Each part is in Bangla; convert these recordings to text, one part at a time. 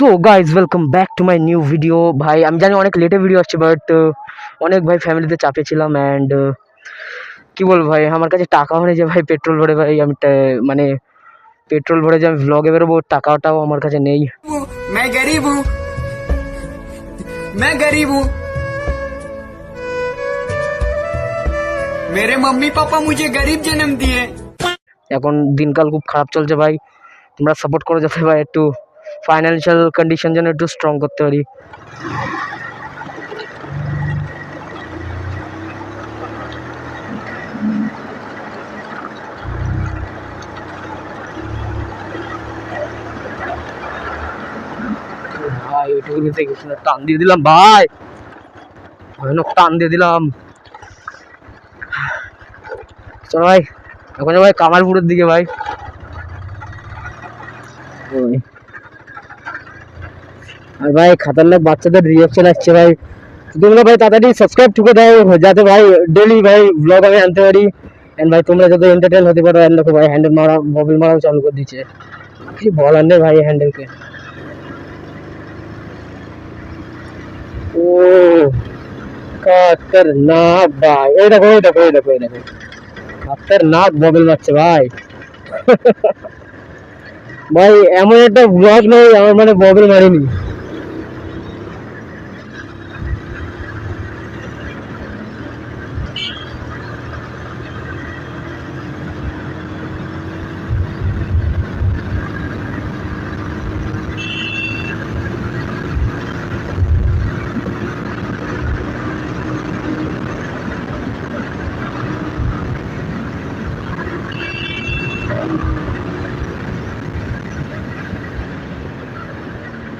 So guys welcome back to my new video. ভাই আমি জানি অনেক লেটে ভিডিও আসছে, বাট অনেক ভাই ফ্যামিলিতে চাপে ছিলাম। অ্যান্ড কি বলবো ভাই, আমার কাছে টাকাও নেই যে ভাই পেট্রোল ভরে ভাই আমি মানে পেট্রোল ভরে যে আমি ভ্লগে বেরোবো, টাকাটাও আমার কাছে নেই। मैं गरीब हूँ मैं गरीब हूँ मेरे मम्मी पापा मुझे गरीब जन्म दिए। এখন দিনকাল খুব খারাপ চলছে ভাই, তোমরা সাপোর্ট করো যাতে ভাই একটু ফাইন্যান্সিয়াল কন্ডিশন যেন একটু স্ট্রং করতে পারি। ভাই ওইটুকু নিতে টান দিয়ে দিলাম ভাই, ভয়ানক টান দিয়ে দিলাম। চলো ভাই এখন ভাই কামালপুরের দিকে ভাই। আর ভাই খাতারনাক বাচ্চাদের রিয়াকশন আসছে ভাই, তোমরা ভাই তাড়াতাড়ি সাবস্ক্রাইব ঠুকে দাও যাতে ভাই ডেলি ভাই ব্লগ আমি আনতে পারি। এন্ড ভাই তোমরা যাতে এন্টারটেইন হতে পারো। এন্ড দেখো ভাই হ্যান্ডেল মারা মোবাইল মারাও চালু করে দিচ্ছে, কিছু বলার নেই ভাই হ্যান্ডেলকে। ও খতরনাক ভাই, এই দেখো এই দেখো এই দেখো এই দেখো খতরনাক মোবাইল মারছে ভাই। ভাই এমন একটা ব্লগ নেই আমার মানে মোবাইল মারিনি।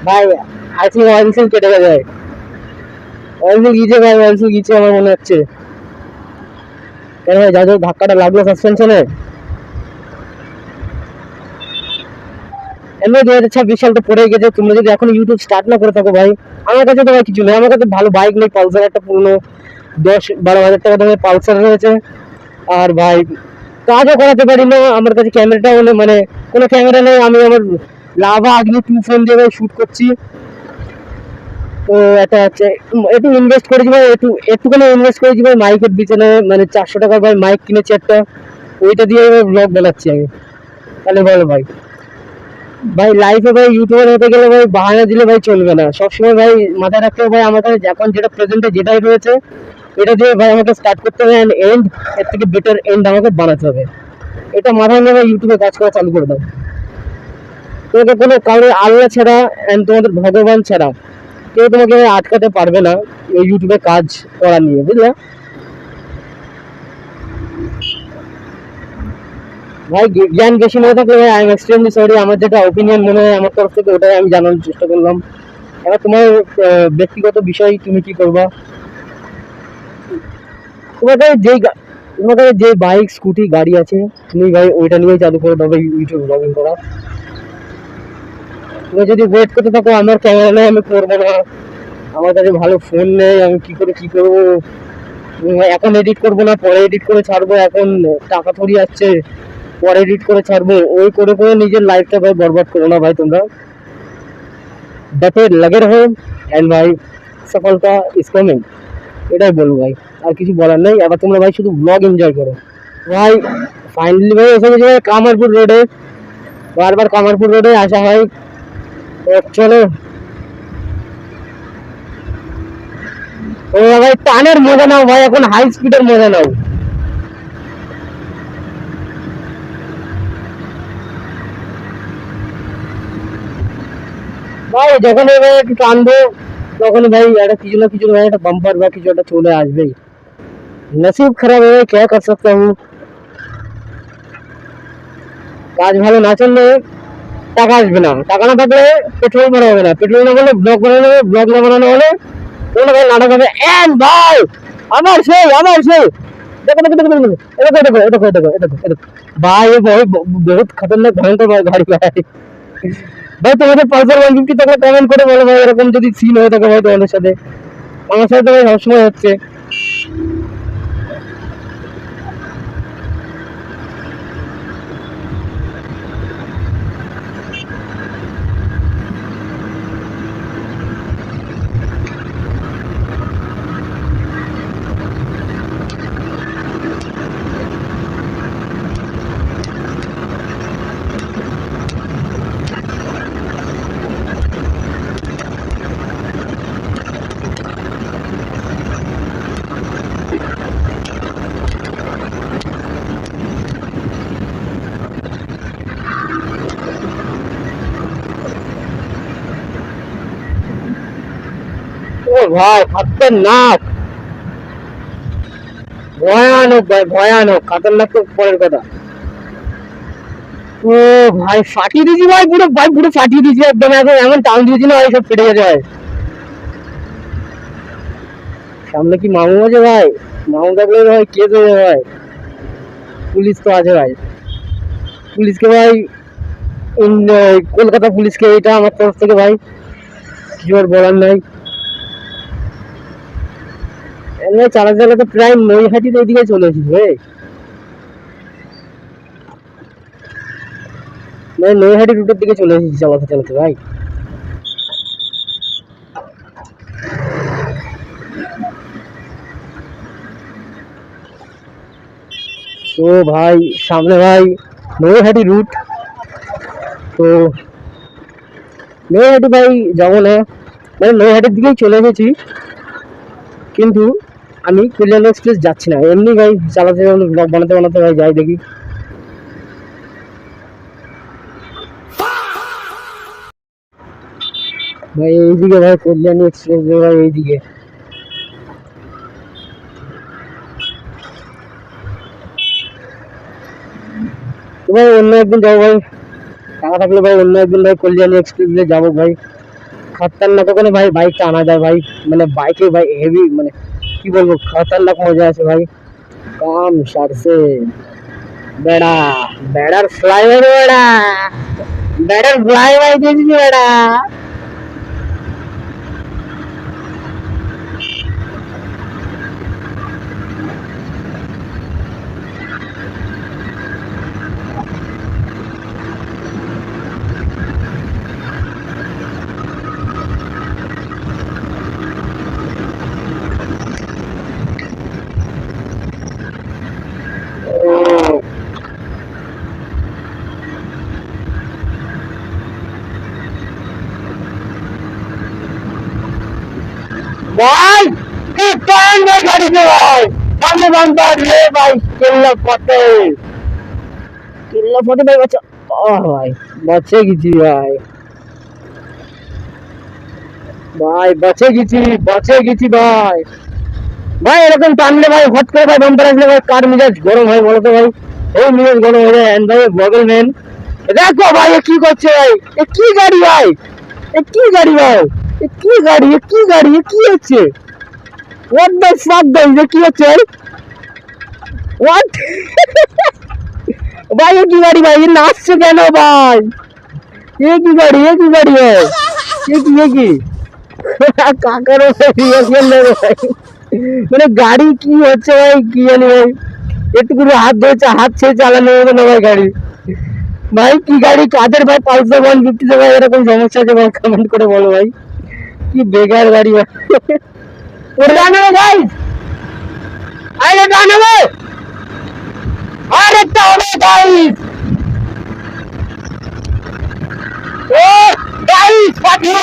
ভাই আই থিঙ্ক অয়েল সিল কেটে গেছে, অয়েল সিল গিয়েছে ভাই, অয়েল সিল গিয়েছে আমার মনে হচ্ছে। কেন ভাই যা যা ধাক্কাটা লাগলো সাসপেনশনে, এমনি 2026 সাল তো পড়ে গেছে। তোমরা যদি এখন ইউটিউব স্টার্ট না করে থাকো ভাই, আমার কাছে তো ভাই কিছু নেই, আমার কাছে ভালো বাইক নেই, পালসার একটা পুরনো 10-12 হাজার টাকা দামের পালসার রয়েছে। আর ভাই কাজও করাতে পারি না, আমার কাছে ক্যামেরাটা হলে মানে কোনো ক্যামেরা নেই, আমি আমার লাভা আগ্নি 2 ফোন দিয়ে শুট করছি। তো এটা হচ্ছে একটু ইনভেস্ট করেছি ভাই, একটুখানি ইনভেস্ট করেছি ভাই মাইকের পিছনে, মানে 400 টাকার ভাই মাইক কিনেছি একটা, ওইটা দিয়ে ব্লগ বানাচ্ছি আমি। তাহলে বলো ভাই, ভাই লাইফে ভাই ইউটিউবার হতে গেলে ভাই বাহানা দিলে ভাই চলবে না, সবসময় ভাই মাথায় রাখতে হবে ভাই আমার কাছে এখন যেটা প্রেজেন্টে যেটাই রয়েছে এটা দিয়ে ভাই আমাকে স্টার্ট করতে হবে, এন্ড এর থেকে বেটার এন্ড আমাকে বানাতে হবে। এটা মাথায় নিয়ে ভাই ইউটিউবে কাজ করা চালু করে দাও। তোমাকে কোনো কারণে আল্লাহ ছাড়া এন্ড তোমাদের ভগবান ছাড়া কেউ তোমাকে আটকাতে পারবে না এই ইউটিউবে কাজ করা নিয়ে, বুঝলে ভাই। জ্ঞান বেশি না থাকলে ভাই আই এম এক্সট্রিমলি সরি, আমার যেটা ওপিনিয়ন মনে হয় আমার তরফ থেকে ওটাই আমি জানানোর চেষ্টা করলাম। এবার তোমার ব্যক্তিগত বিষয়, তুমি কি করবা। তোমার কাছে তোমার কাছে যে বাইক স্কুটি গাড়ি আছে তুমি ভাই ওইটা নিয়ে চালু করে দাও ভাই ইউটিউব ব্লগিং করা। তুমি যদি ওয়েট করতে থাকো আমার ক্যামেরা নেই আমি করবো না, আমার কাছে ভালো ফোন নেই, আমি কি করে কি করবো, এখন এডিট করবো না পরে এডিট করে ছাড়বো, এখন টাকা থরি আসছে পরে এডিট করে ছাড়বো, ওই করে করে নিজের লাইফটা ভাই বরবাদ করো না ভাই। তোমরা ডেটে লাগে রহো এন্ড ভাই সফলতা ইজ কামিং, এটাই বলবো ভাই, আর কিছু বলার নেই। এবার তোমরা ভাই শুধু ব্লগ এনজয় করো ভাই। ফাইনালি ভাই এসে গেছি ভাই কামারপুর রোডে, বারবার কামারপুর রোডে আসা হয়। তো চলো ও ভাই টানের মজা নাও ভাই, এখন হাই স্পিডের মজা নাও। ভাই যখন এবার একটু টানবো তখন ভাই একটা কিছু না কিছু ভাই একটা বাম্পার বা কিছু একটা চলে আসবেই। নসিব খারাপ है क्या कर सकता हूँ, কাজ ভালো না চললে টাকা আসবে না, টাকা না থাকলে পেট্রোল ভরা হবে না, পেট্রোল না হলে ব্লগ বানানো হবে, ব্লগ না বানানো হলে কোনো ভাই নাটক হবে। এন্ড ভাই আমার সেই দেখো দেখো দেখো দেখো দেখো দেখো দেখো দেখো দেখো দেখো ভাই ये बहुत खतरनाक भयंकर गाड़ी ভাই। ভাই তোমাদের পালসার 150 থাকলে কমেন্ট করে বলো ভাই, এরকম যদি সিন হয়ে থাকে ভাই তোমাদের সাথে, আমার সাথে ভাই সবসময় হচ্ছে। ভাই খতরনাক, ভয়ানক ভাই ভয়ানক, খতরনাক তো পরের কথা। ও ভাই ফাটিয়ে দিয়েছি ভাই, পুরো ভাই পুরো ফাটিয়ে দিয়েছি একদম, এখন এমন টান দিয়েছি না ভাই সব ফেটে গেছে ভাই। সামনে কি মামু আছে ভাই? মামু থাকলে ভাই কেস হয়ে যাবে ভাই। পুলিশ তো আছে ভাই, পুলিশকে ভাই কলকাতা পুলিশকে এটা আমার তরফ থেকে ভাই কিছু আর বলার নাই। এমনি চালাতে চালাতে প্রায় নৈহাটির ওইদিকে চলে এসেছি ভাই, মানে নৈহাটি রুটের দিকে চলে এসেছি চালাতে চালাতে ভাই। তো ভাই সামনে ভাই নৈহাটি রুট, তো নৈহাটি ভাই যাবো না, মানে নৈহাটির দিকেই চলে এসেছি, কিন্তু আমি কল্যাণ এক্সপ্রেস যাচ্ছি না, এমনি ভাই চালাতে ব্লগ বানাতে বানাতে ভাই যাই দেখি। ভাই এইদিকে ভাই কল্যাণ এক্সপ্রেস ভাই এইদিকে, তো ভাই অন্য একদিন যাবো ভাই, টাকা থাকলে ভাই অন্য একদিন ভাই কল্যাণী এক্সপ্রেস যাবো ভাই। খতরনাক ওখানে ভাই বাইকটা আনা যায় ভাই, মানে বাইকে ভাই হেভি, মানে কি বলবো খতরনাক মজা আছে ভাই। কাম সারছে বেড়া, বেড়ার ফ্লাই ভাই, বেড়া বেড়ার ফ্লাই ভাই দিয়েছি বেড়া। ভাই কি টাইম ভাই গাড়িতে ভাই, সামনে বাম্পার রে ভাই, কেল্লা পথে ভাই বাচ্চা, ও ভাই বাঁচে গেছি ভাই, ভাই বাঁচে গেছি, বাঁচে গেছি ভাই। ভাই এরকম টানলে ভাই হট করে ভাই বাম্পার আসলে ভাই কার মিজাজ গরম হয় বলতো ভাই, এই মিজাজ গরম হয়ে যায় ভাই বগল ম্যান। দেখো ভাই এ কি করছে ভাই, এ কি গাড়ি ভাই, এ কি গাড়ি ভাই, এ কি গাড়ি, এ কি গাড়ি, এ কি হচ্ছে, হোয়াট দ্য ফাক গাইস, এ কি হচ্ছে ভাই, হোয়াট ভাই এ কি গাড়ি ভাই, এ নাচছে কেন ভাই, এ কি গাড়ি, এ কি গাড়ি ভাই, এ কি কাকারও রিয়াকশন দেবে ভাই, মানে গাড়ি কি হচ্ছে ভাই কি জানি ভাই, একটু করে হাত ধরেছে, হাত ছেড়ে চালানো হবে না ভাই গাড়ি। ভাই কি গাড়ি কাদের ভাই, পালসার 150 ভাই এরকম সমস্যা আছে ভাই, কমেন্ট করে বলো ভাই, কি বেকার গাড়ি ভাই। ওরে জানো ভাই, আরে জানো আরেকটা হবে গাইস, ও গাইস পাঠিয়ে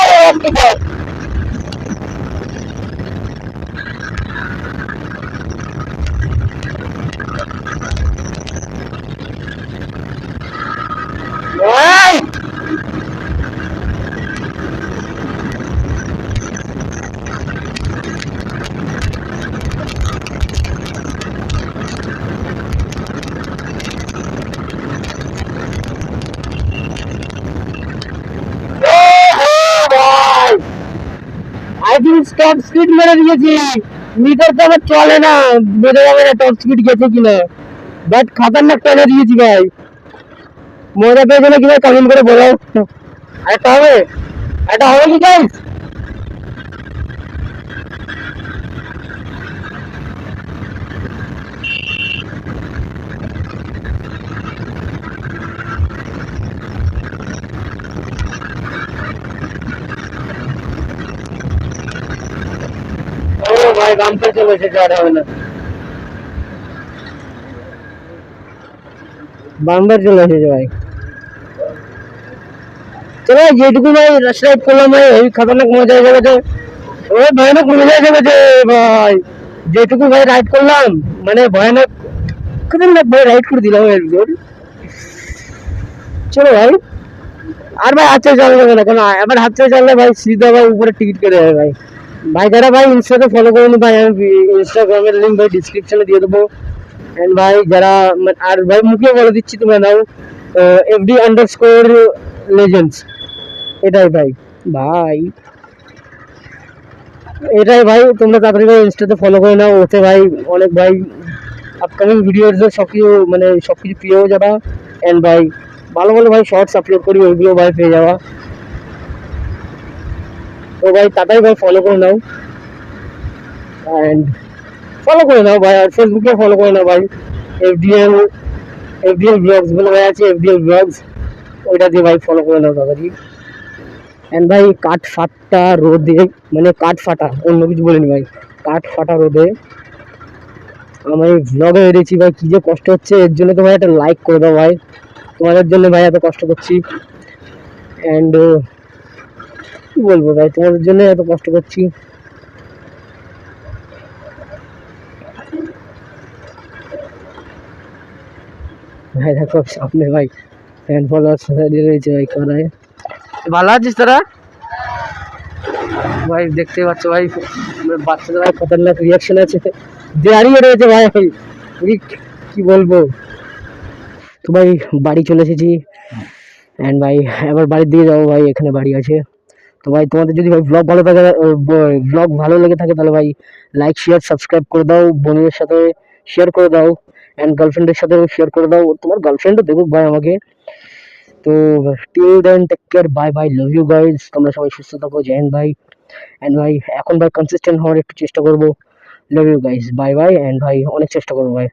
ভাই। আই থিঙ্ক টপ স্পিড মেরে দিয়েছি, মিটার তো আমার চলে না, বোঝা যাবে না টপ স্পিড গেছে কিনা, বাট খতরনাক টেনে দিয়েছি ভাই। মজা পেয়েছে নাকি ভাই কমেন্ট করে বলো, একটা হবে, একটা হবে কি গাইস? ও ভাই বাম্পার চলে এসেছে, আর হবে না, বাম্পার চলে এসেছে ভাই। চলো যেটুকু ভাই রাইড করলাম ভাই এই খতরনাক মজা হয়ে যাবে, ওই ভয়ানক মজা হয়ে যাবে ভাই, যেটুকু ভাই রাইড করলাম মানে ভয়ানক খতরনাক ভাই রাইড করে দিলাম এর ভিতর। চলো ভাই আর ভাই হাত ছেড়ে চালানো যাবে না, কারণ এবার হাত ছেড়ে চাললে ভাই সিধা ভাই উপরে টিকিট কেটে যাবে ভাই, ভাই যারা ভাই ইনস্টাতে ফলো করেনি ভাই, আমি ইনস্টাগ্রামের লিঙ্ক ভাই ডিসক্রিপশনে দিয়ে দেবো। এন্ড ভাই যারা আর ভাই মুখে বলে দিচ্ছি তোমরা নাও FD_legends, এটাই ভাই। ভাই এটাই ভাই, তোমরা তাড়াতাড়ি ভাই ইনস্টাতে ফলো করে নাও, ওতে ভাই অনেক ভাই আপকামিং ভিডিওর সবকিছু মানে সবকিছু পেয়েও যাবা। এন্ড ভাই ভালো ভালো ভাই শর্টস আপলোড করি, ওইগুলো ভাই পেয়ে যাওয়া। তো ভাই তাড়াতাড়ি ভাই ফলো করে নাও, এন্ড ফলো করে নাও ভাই, আর ফেসবুকে ফলো করে নাও ভাই। এফডিএল এফডিএল ব্লগস বলে ভাই আছে, এফডিএল ব্লগস, ওইটা দিয়ে ভাই ফলো করে নাও তাড়াতাড়ি। এন্ড ভাই কাঠ ফাটা রোদে, মানে কাঠ ফাটা, অন্য কিছু বলিনি ভাই, কাঠ ফাটা রোদে আমি ব্লগে বেরিয়েছি ভাই, কি যে কষ্ট হচ্ছে, এর জন্য তো ভাই একটা লাইক করে দাও ভাই, তোমাদের জন্য ভাই এত কষ্ট করছি। এন্ড কি বলবো ভাই, তোমাদের জন্য এত কষ্ট করছি। ভাই দেখো সামনে ভাই ফ্যান ফলোয়ার সোসাইটি রয়েছে ভাই, কারায় ভালো আছিস তোরা ভাই, দেখতে পাচ্ছ ভাই বাচ্চাদের ভাই খতরনাক রিয়াকশন আছে, দাঁড়িয়ে রয়েছে ভাই, কি বলবো। তো ভাই বাড়ি চলে এসেছি, এন্ড ভাই এবার বাড়ির দিকে যাবো ভাই, এখানে বাড়ি আছে। তো ভাই তোমাদের যদি ভাই ব্লগ ভালো থাকে, ব্লগ ভালো লেগে থাকে, তাহলে ভাই লাইক শেয়ার সাবস্ক্রাইব করে দাও, বন্ধুদের সাথে শেয়ার করে দাও, এন্ড গার্লফ্রেন্ডের সাথে শেয়ার করে দাও, তোমার গার্লফ্রেন্ডও দেখুক ভাই আমাকে। তো till then take care, bye bye, love you guys, তোমরা সবাই সুস্থ থাকো, জয় হিন্দ ভাই। এন্ড ভাই এখন ভাই কনসিস্টেন্ট হওয়ার একটু চেষ্টা করবো, love you guys, bye bye, and ভাই অনেক চেষ্টা করবো ভাই।